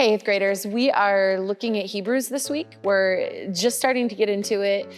Hey, 8th graders, we are looking at Hebrews this week. We're just starting to get into it.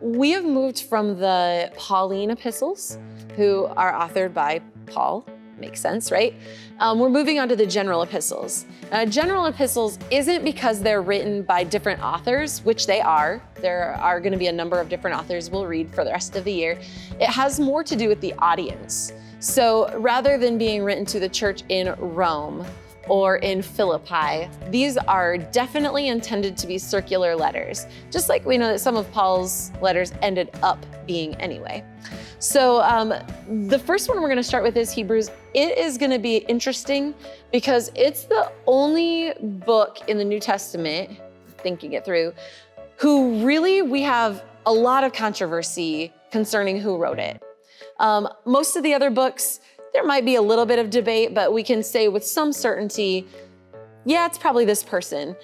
We have moved from the Pauline epistles, who are authored by Paul. Makes sense, right? We're moving on to the general epistles. General epistles isn't because they're written by different authors, which they are. There are going to be a number of different authors we'll read for the rest of the year. It has more to do with the audience. So rather than being written to the church in Rome or in Philippi, these are definitely intended to be circular letters, just like we know that some of Paul's letters ended up being anyway. So the first one we're going to start with is Hebrews. It is going to be interesting because it's the only book in the New Testament, thinking it through, who really we have a lot of controversy concerning who wrote it. Most of the other books, there might be a little bit of debate, but we can say with some certainty, yeah, it's probably this person.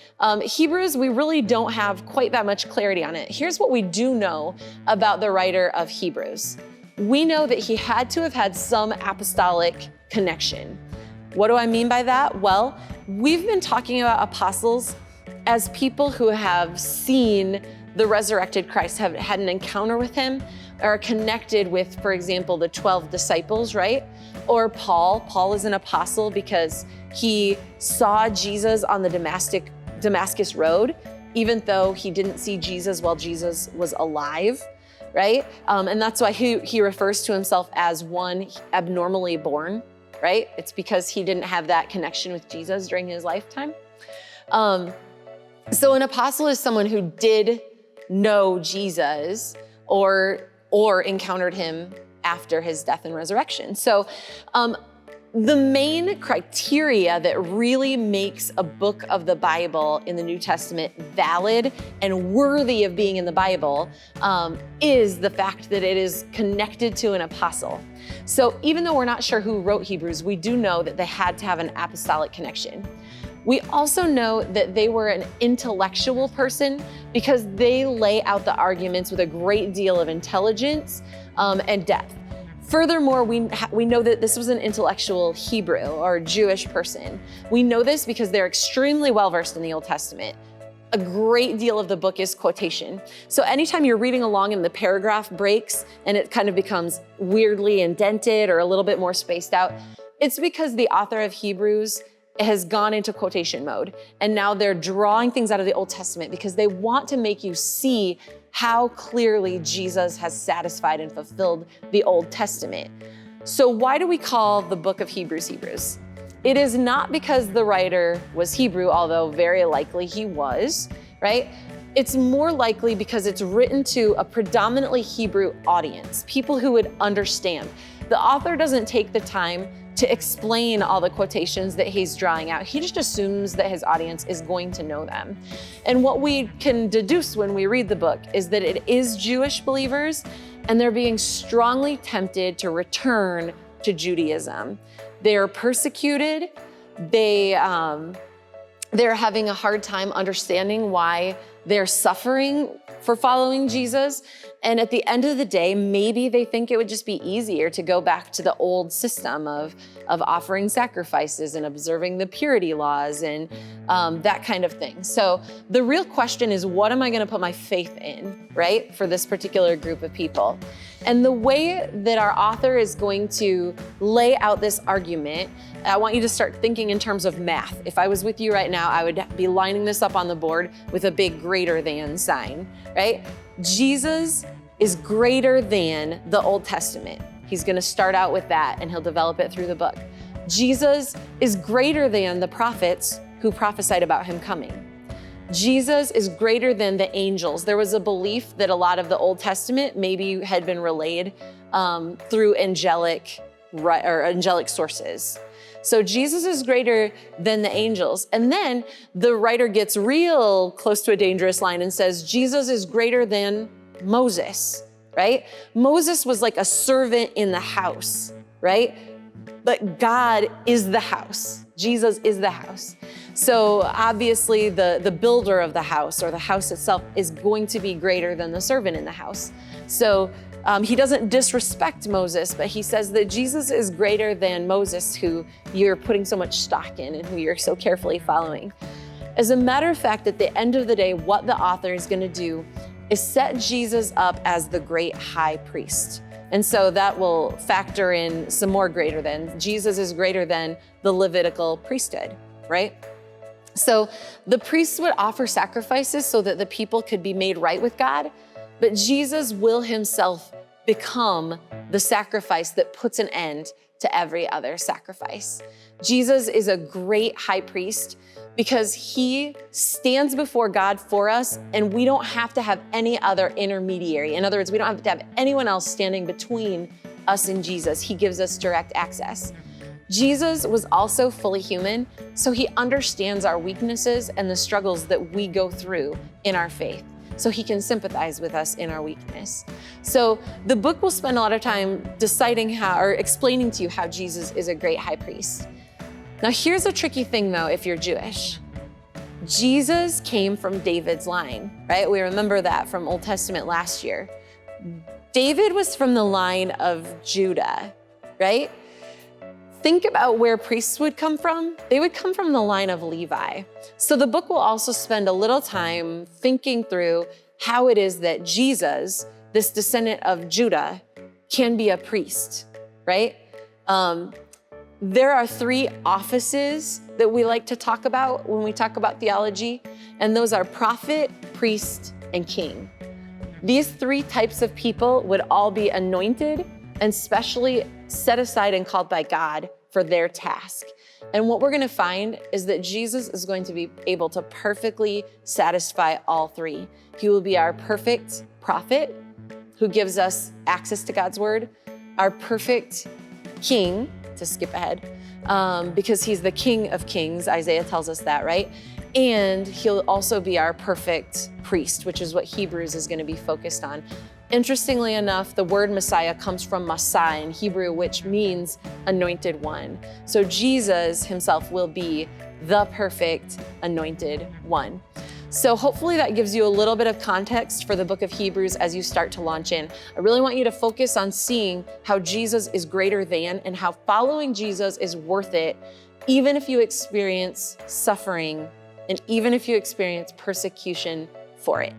Hebrews, we really don't have quite that much clarity on it. Here's what we do know about the writer of Hebrews. We know that he had to have had some apostolic connection. What do I mean by that? Well, we've been talking about apostles as people who have seen the resurrected Christ, have had an encounter with him, are connected with, for example, the 12 disciples, right? Or Paul. Paul is an apostle because he saw Jesus on the Damascus Road, even though he didn't see Jesus while Jesus was alive, right? And that's why he refers to himself as one abnormally born, right? It's because he didn't have that connection with Jesus during his lifetime. So an apostle is someone who did know Jesus or encountered him after his death and resurrection. So the main criteria that really makes a book of the Bible in the New Testament valid and worthy of being in the Bible is the fact that it is connected to an apostle. So even though we're not sure who wrote Hebrews, we do know that they had to have an apostolic connection. We also know that they were an intellectual person because they lay out the arguments with a great deal of intelligence and depth. Furthermore, we know that this was an intellectual Hebrew or Jewish person. We know this because they're extremely well-versed in the Old Testament. A great deal of the book is quotation. So anytime you're reading along and the paragraph breaks and it kind of becomes weirdly indented or a little bit more spaced out, it's because the author of Hebrews has gone into quotation mode. And now they're drawing things out of the Old Testament because they want to make you see how clearly Jesus has satisfied and fulfilled the Old Testament. So why do we call the book of Hebrews Hebrews? It is not because the writer was Hebrew, although very likely he was, right? It's more likely because it's written to a predominantly Hebrew audience, people who would understand. The author doesn't take the time to explain all the quotations that he's drawing out. He just assumes that his audience is going to know them. And what we can deduce when we read the book is that it is Jewish believers, and they're being strongly tempted to return to Judaism. They're persecuted. They're having a hard time understanding why they're suffering for following Jesus. And at the end of the day, maybe they think it would just be easier to go back to the old system of offering sacrifices and observing the purity laws and that kind of thing. So the real question is, what am I going to put my faith in, right, for this particular group of people? And the way that our author is going to lay out this argument, I want you to start thinking in terms of math. If I was with you right now, I would be lining this up on the board with a big greater than sign, right? Jesus is greater than the Old Testament. He's going to start out with that and he'll develop it through the book. Jesus is greater than the prophets who prophesied about him coming. Jesus is greater than the angels. There was a belief that a lot of the Old Testament maybe had been relayed through angelic sources. So Jesus is greater than the angels. And then the writer gets real close to a dangerous line and says, Jesus is greater than Moses, right? Moses was like a servant in the house, right? But God is the house. Jesus is the house. So obviously the builder of the house or the house itself is going to be greater than the servant in the house. So He doesn't disrespect Moses, but he says that Jesus is greater than Moses, who you're putting so much stock in and who you're so carefully following. As a matter of fact, at the end of the day, what the author is going to do is set Jesus up as the great high priest. And so that will factor in some more greater than. Jesus is greater than the Levitical priesthood, right? So the priests would offer sacrifices so that the people could be made right with God, but Jesus will himself become the sacrifice that puts an end to every other sacrifice. Jesus is a great high priest because he stands before God for us, and we don't have to have any other intermediary. In other words, we don't have to have anyone else standing between us and Jesus. He gives us direct access. Jesus was also fully human, so he understands our weaknesses and the struggles that we go through in our faith. So he can sympathize with us in our weakness. So the book will spend a lot of time deciding how, or explaining to you how Jesus is a great high priest. Now here's a tricky thing though, if you're Jewish. Jesus came from David's line, right? We remember that from Old Testament last year. David was from the line of Judah, right? Think about where priests would come from. They would come from the line of Levi. So the book will also spend a little time thinking through how it is that Jesus, this descendant of Judah, can be a priest, right? There are 3 offices that we like to talk about when we talk about theology, and those are prophet, priest, and king. These 3 types of people would all be anointed and specially set aside and called by God for their task. And what we're going to find is that Jesus is going to be able to perfectly satisfy all 3. He will be our perfect prophet who gives us access to God's word, our perfect king, to skip ahead, because he's the King of Kings. Isaiah tells us that, right? And he'll also be our perfect priest, which is what Hebrews is going to be focused on. Interestingly enough, the word Messiah comes from Messiah in Hebrew, which means anointed one. So Jesus himself will be the perfect anointed one. So hopefully that gives you a little bit of context for the book of Hebrews as you start to launch in. I really want you to focus on seeing how Jesus is greater than and how following Jesus is worth it, even if you experience suffering and even if you experience persecution for it.